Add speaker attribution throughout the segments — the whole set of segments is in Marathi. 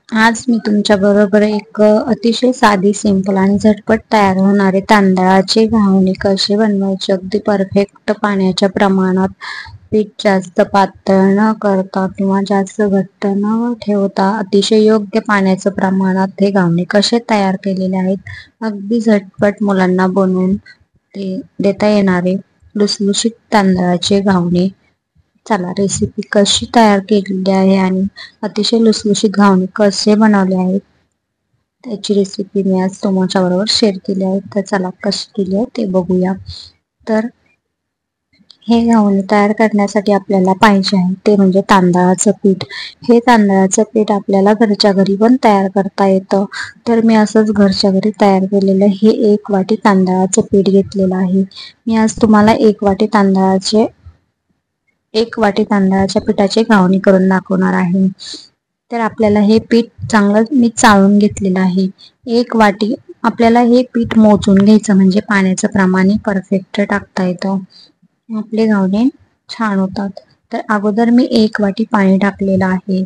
Speaker 1: आज मी तुमच्या बरोबर एक अतिशय साधी, सिंपल आणि झटपट तयार होणारे तांदळाचे घावणे कसे बनवायचे. अगदी परफेक्ट पाण्याच्या प्रमाणात, पीठ जास्त पातळ न करता किंवा जास्त घट्ट न ठेवता अतिशय योग्य पाण्याचं प्रमाणात हे घावणे कसे तयार केलेले आहेत. अगदी झटपट मुलांना बनवून ते देता येणारे लुसलुशीत तांदळाचे घावणे. चला रेसिपी कशी तयार केलेली आहे आणि अतिशय लुसलुशीत घावणे कसे बनवले आहेत त्याची रेसिपी मी आज तुमच्या बरोबर शेअर केली आहे. तर चला कशी केली आहे ते बघूया. तर हे घावणे तयार करण्यासाठी आपल्याला पाहिजे आहे ते म्हणजे तांदळाचं पीठ. हे तांदळाचं पीठ आपल्याला घरच्या घरी पण तयार करता येतं. तर मी असंच घरच्या घरी तयार केलेलं हे 1 वाटी तांदळाचं पीठ घेतलेलं आहे. मी आज तुम्हाला 1 वाटी तांदळाच्या पिठाचे घावणे करून दाखवणार आहे. तर आपल्याला हे पीठ चांगलं मी चाळून घेतलेलं आहे. 1 वाटी आपल्याला हे पीठ मोजून घ्यायचं म्हणजे पाण्याचं प्रमाण परफेक्ट टाकता येतं. आपले घावणे छान होतात. तर अगोदर मी 1 वाटी पाणी टाकलेलं आहे.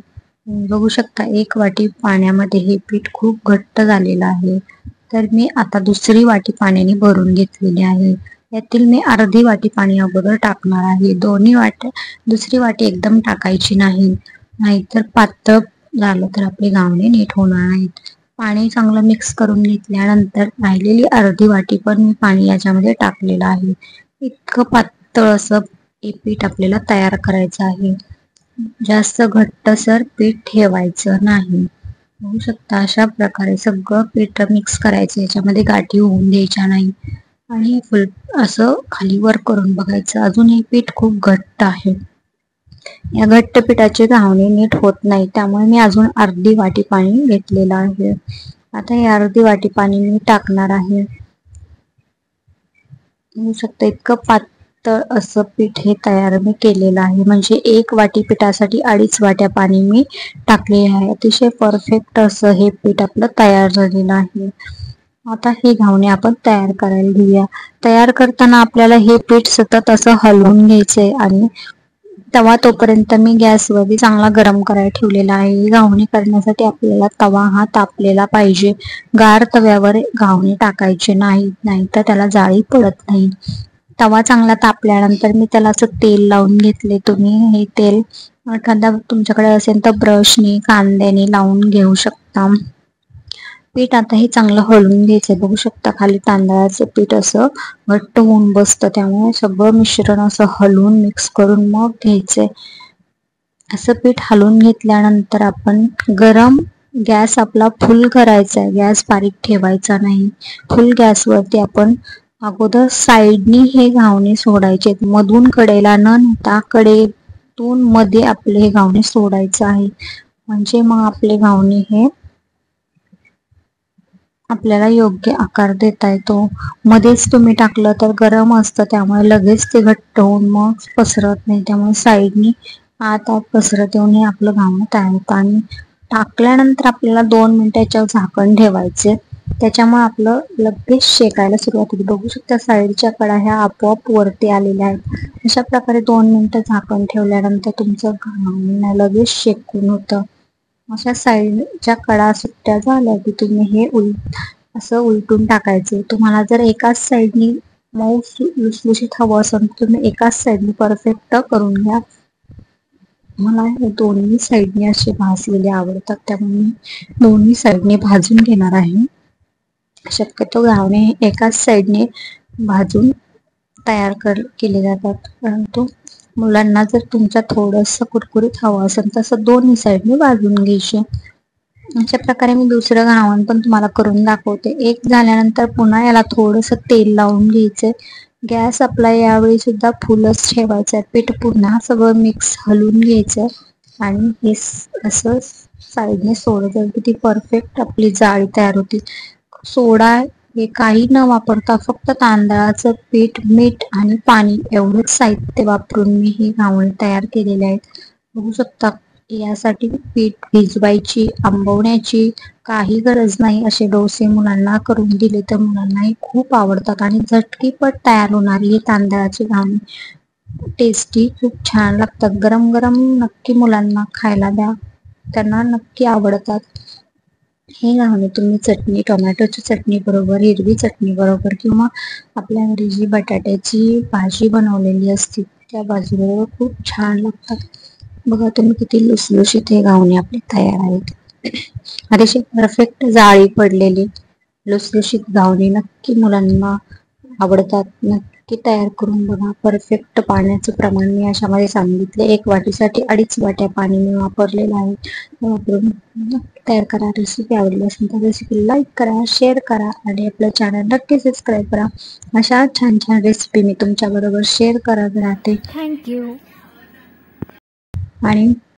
Speaker 1: बघू शकता 1 वाटी पाण्यामध्ये हे पीठ खूप घट्ट झालेलं आहे. तर मी आता दुसरी वाटी पाण्याने भरून घेतलेली आहे. यातील मी अर्धी वाटी पाणी अगोदर टाकणार आहे. दुसरी वाटी एकदम टाकायची नाही, नाहीतर पातळ झालं तर आपले घावणे नीट होणार नाहीत. पाणी चांगलं मिक्स करून घेतल्यानंतर राहिलेली अर्धी वाटी पण मी पाणी याच्यामध्ये टाकलेलं आहे. इतकं पातळ असं हे पीठ आपल्याला तयार करायचं आहे. जास्त घट्टसर पीठ ठेवायचं नाही. बघू शकता अशा प्रकारे सगळं पीठ मिक्स करायचं. याच्यामध्ये गाठी होऊन द्यायच्या नाही आणि फुल असं खालीवर करून बघायचं. अजून हे पीठ खूप घट्ट आहे. या घट्ट पिठाचे घावणे नीट होत नाही, त्यामुळे मी अजून अर्धी वाटी पाणी घेतलेलं आहे. आता हे अर्धी वाटी पाणी मी टाकणार आहे. बघू शकता इतकं पातळ असं पीठ हे तयार मी केलेलं आहे. म्हणजे 1 वाटी पिठासाठी 2.5 वाट्या पाणी मी टाकले आहे. अतिशय परफेक्ट असं हे पीठ आपलं तयार झालेलं आहे. आता हे घावणे आपण तयार करायला घेऊया. तयार करताना आपल्याला हे पीठ सतत असं हलवून घ्यायचंय आणि तवा तोपर्यंत मी गॅसवरती चांगला गरम करायला ठेवलेला आहे. घावणे करण्यासाठी आपल्याला तवा हा तापलेला पाहिजे. गार तव्यावर घावणे टाकायचे नाही तर त्याला जाळी पडत नाही. तवा चांगला तापल्यानंतर मी त्याला असं तेल लावून घेतले. तुम्ही हे तेल एखादा तुमच्याकडे असेल तर ब्रशने कांद्याने लावून घेऊ शकता. पीठ आता हे चांगलं हलवून घ्यायचंय. बघू शकता खाली तांदळाचं पीठ असं घट्ट होऊन बसतं, त्यामुळे सगळं मिश्रण असं हलवून मिक्स करून मग घ्यायचंय. असं पीठ हलवून घेतल्यानंतर आपण गॅस आपला फुल करायचा आहे. गॅस बारीक ठेवायचा नाही. फुल गॅसवरती आपण अगोदर साईडनी हे घावणे सोडायचे. मधून कडेला न नेता कडेतून मध्ये आपले हे घावणे सोडायचं आहे. म्हणजे मग आपले घावणे हे आपल्याला योग्य आकार देता येतो. मध्येच तुम्ही टाकलं तर गरम असतं, त्यामुळे लगेच ते घट्ट होऊन मग पसरत नाही. त्यामुळे साईडनी आत पसरत येऊन हे आपलं घावणं तयार होतं. आणि टाकल्यानंतर आपल्याला 2 मिनिटाच्या झाकण ठेवायचे. त्याच्यामुळे आपलं लगेच शेकायला सुरुवात होते. बघू शकता साईडच्या कडा ह्या आपोआप वरती आलेल्या आहेत. अशा प्रकारे 2 मिनिटं झाकण ठेवल्यानंतर तुमचं घावणं लगेच शेकून होतं. अशा साईडच्या कडा सुट्ट्या झाल्या की तुम्ही हे असं उलटून टाकायचे. तुम्हाला जर एकाच साईडनी मऊ लुसलुशीत हवं असेल तर तुम्ही एकाच साईडनी परफेक्ट करून घ्या. मला हे दोन्ही साईडने असे भाजलेले आवडतात, त्यामुळे मी दोन्ही साईडने भाजून घेणार आहे. शक्यतो घावणे एकाच साईडने भाजून तयार केले जातात, परंतु मुलांना जर तुमच्या थोडंसं कुरकुरीत हवं असेल तसं दोन्ही साईडने भाजून घ्यायचे. अशा प्रकारे मी दुसरं घावण पण तुम्हाला करून दाखवते. एक झाल्यानंतर पुन्हा याला थोडंसं तेल लावून घ्यायचंय. गॅस आपला यावेळी सुद्धा फुलच ठेवायचा आहे. पीठ पुन्हा सगळं मिक्स हलवून घ्यायचं आणि हे असं साईडने सोडत जाईल की ती परफेक्ट आपली जाळी तयार होती. सोडा हे काही न वापरता फक्त तांदळाचं पीठ, मीठ आणि पाणी एवढंच साहित्य वापरून मी हे घावणे तयार केलेले आहेत. बघू शकता यासाठी पीठ भिजवायची, आंबवण्याची काही गरज नाही. असे डोसे मुलांना करून दिले तर मुलांनाही खूप आवडतात आणि झटकीपट तयार होणारी हे तांदळाची घावणे टेस्टी खूप छान लागतात. गरम गरम नक्की मुलांना खायला द्या. त्यांना नक्की आवडतात. हे घावणे तुम्ही चटणी, टोमॅटोची चटणी बरोबर, हिरवी चटणी बरोबर किंवा आपल्या घरी जी बटाट्याची भाजी बनवलेली असते त्या भाजीबरोबर खूप छान लागतात. बघा तुम्ही किती लुसलुशीत हे घावणे आपले तयार आहेत. अतिशय परफेक्ट जाळी पडलेली लुसलुशीत घावणे नक्की मुलांना आवडतात. नक्की तयार करून बघा. परफेक्ट पाण्याचं प्रमाण मी अशामध्ये सांगितले. 1 वाटीसाठी 2.5 वाट्या पाणी मी वापरलेलं आहे. वापरून नक्की तयार करा. रेसिपी आवडली असेल तर रेसिपी लाईक करा, शेअर करा आणि आपलं चॅनल नक्की सबस्क्राईब करा. अशा छान छान रेसिपी मी तुमच्या बरोबर शेअर करत राहते.
Speaker 2: थँक्यू.
Speaker 1: आणि